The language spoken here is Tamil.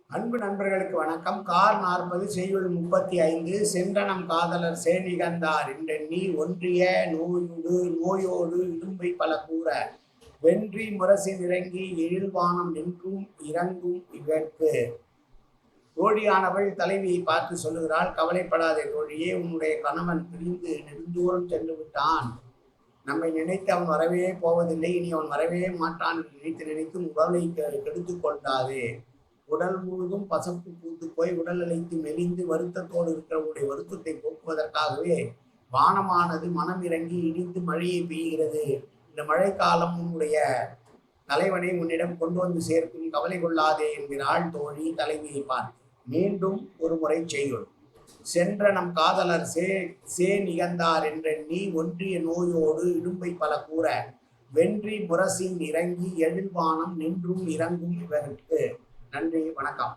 அன்பு நண்பர்களுக்கு வணக்கம். கார் 40 செய்யுள் 35. சென்றனம் காதலர் சேநிகந்தார் என்றெண்ணி ஒன்றிய நோயோடு இடும்பை பல கூற வென்றி முரசி இறங்கி எழில்வானம் நின்றும் இறங்கும் இவர்க்கு. தோழியானவள் தலைவியை பார்த்து சொல்லுகிறாள், கவலைப்படாதே தோழியே, உன்னுடைய கணவன் பிரிந்து நெடுந்தூரம் சென்று விட்டான். நம்மை நினைத்து அவன் வரவே போவதில்லை, இனி அவன் வரவே மாட்டான் நினைத்து உடலை கெடுத்துக் கொண்டாதே. உடல் முழுதும் பசப்பு பூத்து போய் உடல் அழைத்து மெலிந்து வருத்தத்தோடு இருக்கிறவருடைய வருத்தத்தை போக்குவதற்காகவே வானமானது மனம் இறங்கி இடிந்து மழையை பெய்கிறது. இந்த மழைக்காலம் உன்னுடைய தலைவனை உன்னிடம் கொண்டு வந்து சேர்க்கும், கவலை கொள்ளாதே என்கிறாள் தோழி தலைவியை பார்த்து. மீண்டும் ஒரு முறை செய்யுள். சென்ற நம் காதலர் சே நிகந்தார் என்றெண்ணி ஒன்றிய நோயோடு இடும்பை பல கூற வென்றி முரசின் இறங்கி எழில்வானம் நின்றும் இறங்கும் இவருக்கு. நன்றி, வணக்கம்.